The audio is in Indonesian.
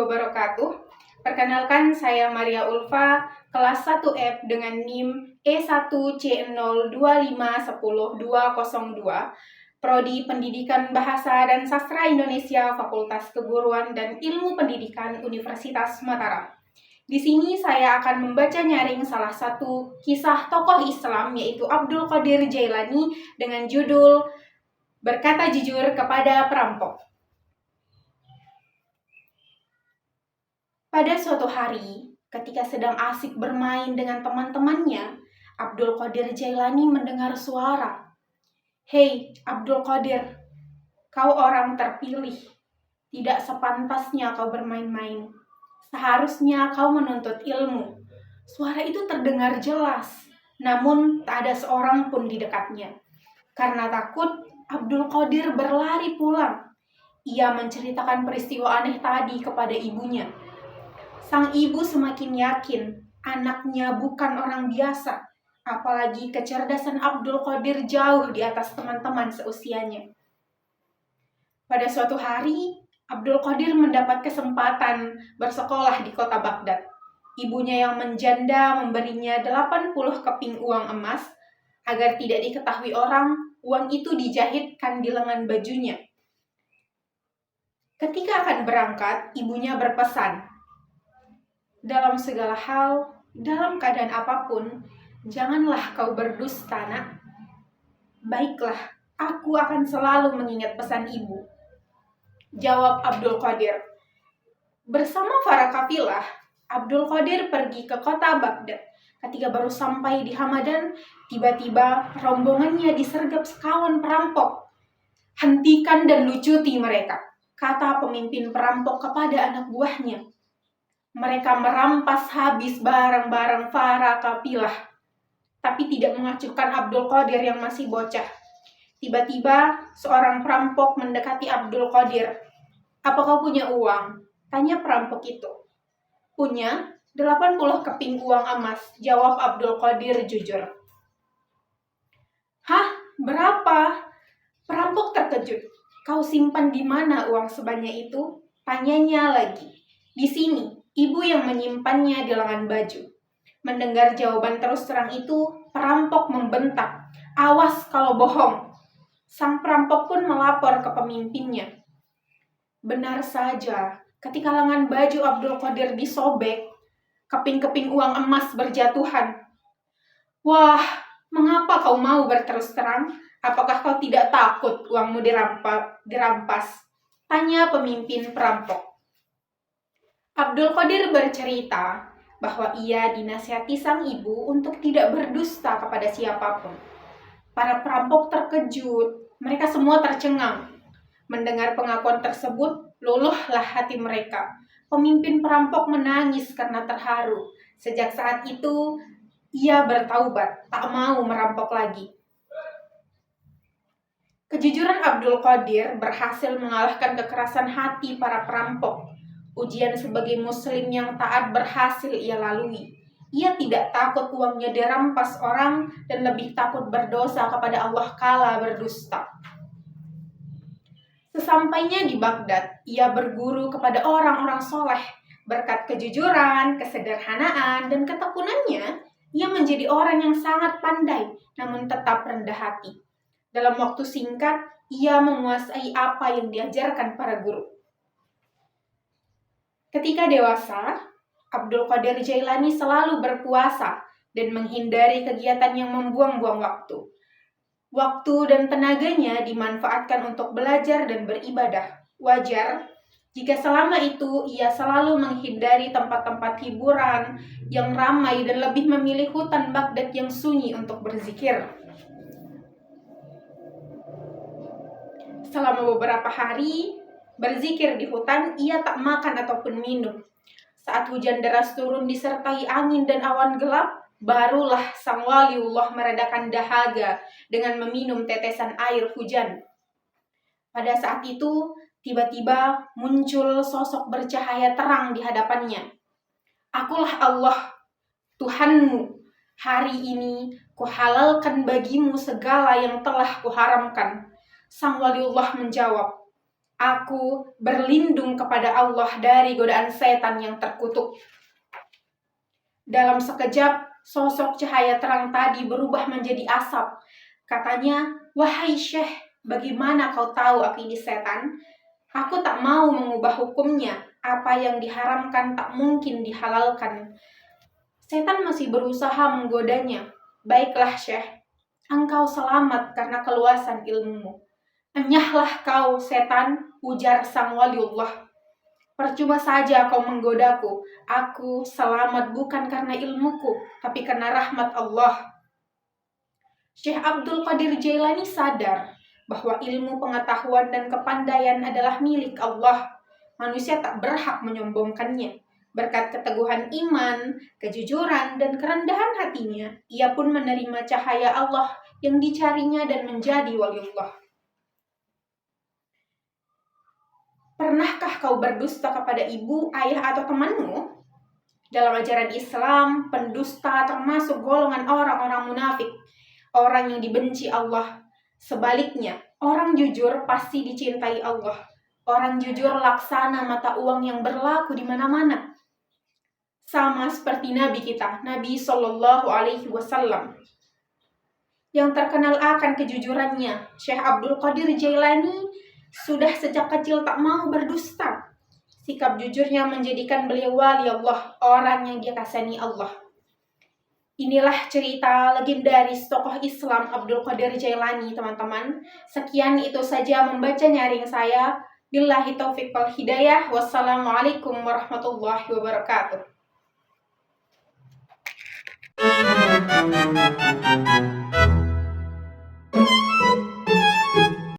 wabarakatuh. Perkenalkan, saya Maria Ulfa, kelas 1F dengan NIM E1C02510202, Prodi Pendidikan Bahasa dan Sastra Indonesia, Fakultas Keguruan dan Ilmu Pendidikan Universitas Mataram. Di sini saya akan membaca nyaring salah satu kisah tokoh Islam, yaitu Abdul Qadir Jailani, dengan judul Berkata Jujur Kepada Perampok. Pada suatu hari, ketika sedang asik bermain dengan teman-temannya, Abdul Qadir Jailani mendengar suara. "Hei, Abdul Qadir, kau orang terpilih. Tidak sepantasnya kau bermain-main. Seharusnya kau menuntut ilmu." Suara itu terdengar jelas, namun tak ada seorang pun di dekatnya. Karena takut, Abdul Qadir berlari pulang. Ia menceritakan peristiwa aneh tadi kepada ibunya. Sang ibu semakin yakin anaknya bukan orang biasa, apalagi kecerdasan Abdul Qadir jauh di atas teman-teman seusianya. Pada suatu hari, Abdul Qadir mendapat kesempatan bersekolah di kota Baghdad. Ibunya yang menjanda memberinya 80 keping uang emas agar tidak diketahui orang. Uang itu dijahitkan di lengan bajunya. Ketika akan berangkat, ibunya berpesan, "Dalam segala hal, dalam keadaan apapun, janganlah kau berdusta, nak." "Baiklah, aku akan selalu mengingat pesan ibu," jawab Abdul Qadir. Bersama para kafilah, Abdul Qadir pergi ke kota Baghdad. Ketika baru sampai di Hamadan, tiba-tiba rombongannya disergap sekawan perampok. "Hentikan dan lucuti mereka," kata pemimpin perampok kepada anak buahnya. Mereka merampas habis barang-barang para kafilah, tapi tidak mengacuhkan Abdul Qadir yang masih bocah. Tiba-tiba seorang perampok mendekati Abdul Qadir. "Apa kau punya uang?" tanya perampok itu. "Punya 80 keping uang emas," jawab Abdul Qadir jujur. "Hah? Berapa?" Perampok terkejut. "Kau simpan di mana uang sebanyak itu?" tanyanya lagi. "Di sini," ibu yang menyimpannya di lengan baju. Mendengar jawaban terus terang itu, perampok membentak, "Awas kalau bohong." Sang perampok pun melapor ke pemimpinnya. Benar saja, ketika lengan baju Abdul Qadir disobek, keping-keping uang emas berjatuhan. "Wah, mengapa kau mau berterus terang? Apakah kau tidak takut uangmu dirampas?" tanya pemimpin perampok. Abdul Qadir bercerita bahwa ia dinasihati sang ibu untuk tidak berdusta kepada siapapun. Para perampok terkejut, mereka semua tercengang. Mendengar pengakuan tersebut, luluhlah hati mereka. Pemimpin perampok menangis karena terharu. Sejak saat itu, ia bertaubat, tak mau merampok lagi. Kejujuran Abdul Qadir berhasil mengalahkan kekerasan hati para perampok. Ujian sebagai muslim yang taat berhasil ia lalui. Ia tidak takut uangnya dirampas orang dan lebih takut berdosa kepada Allah kala berdusta. Sesampainya di Baghdad, ia berguru kepada orang-orang soleh. Berkat kejujuran, kesederhanaan, dan ketekunannya, ia menjadi orang yang sangat pandai, namun tetap rendah hati. Dalam waktu singkat, ia menguasai apa yang diajarkan para guru. Ketika dewasa, Abdul Qadir Jailani selalu berpuasa dan menghindari kegiatan yang membuang-buang waktu. Waktu dan tenaganya dimanfaatkan untuk belajar dan beribadah. Wajar jika selama itu ia selalu menghindari tempat-tempat hiburan yang ramai dan lebih memilih hutan Baghdad yang sunyi untuk berzikir. Selama beberapa hari berzikir di hutan, ia tak makan ataupun minum. Saat hujan deras turun disertai angin dan awan gelap, barulah sang waliullah meredakan dahaga dengan meminum tetesan air hujan. Pada saat itu, tiba-tiba muncul sosok bercahaya terang di hadapannya. "Akulah Allah, Tuhanmu. Hari ini kuhalalkan bagimu segala yang telah kuharamkan." Sang waliullah menjawab, Aku berlindung kepada Allah dari godaan setan yang terkutuk. Dalam sekejap, sosok cahaya terang tadi berubah menjadi asap. Katanya, "Wahai Syekh, bagaimana kau tahu aku ini setan? Aku tak mau mengubah hukumnya. Apa yang diharamkan tak mungkin dihalalkan." Setan masih berusaha menggodanya. "Baiklah Syekh, engkau selamat karena keluasan ilmumu." "Enyahlah kau, setan," ujar sang waliullah. "Percuma saja kau menggodaku. Aku selamat bukan karena ilmuku, tapi karena rahmat Allah." Syekh Abdul Qadir Jailani sadar bahwa ilmu pengetahuan dan kepandaian adalah milik Allah. Manusia tak berhak menyombongkannya. Berkat keteguhan iman, kejujuran, dan kerendahan hatinya, ia pun menerima cahaya Allah yang dicarinya dan menjadi waliullah. Pernahkah kau berdusta kepada ibu, ayah, atau temanmu? Dalam ajaran Islam, pendusta termasuk golongan orang-orang munafik, orang yang dibenci Allah. Sebaliknya, orang jujur pasti dicintai Allah. Orang jujur laksana mata uang yang berlaku di mana-mana. Sama seperti Nabi kita, Nabi Shallallahu Alaihi Wasallam, yang terkenal akan kejujurannya. Syekh Abdul Qadir Jailani sudah sejak kecil tak mau berdusta. Sikap jujurnya menjadikan beliau wali Allah, orang yang dikasihi Allah. Inilah cerita legendaris tokoh Islam Abdul Qadir Jailani, teman-teman. Sekian itu saja membaca nyaring saya. Billahi taufiq wal hidayah. Wassalamualaikum warahmatullahi wabarakatuh.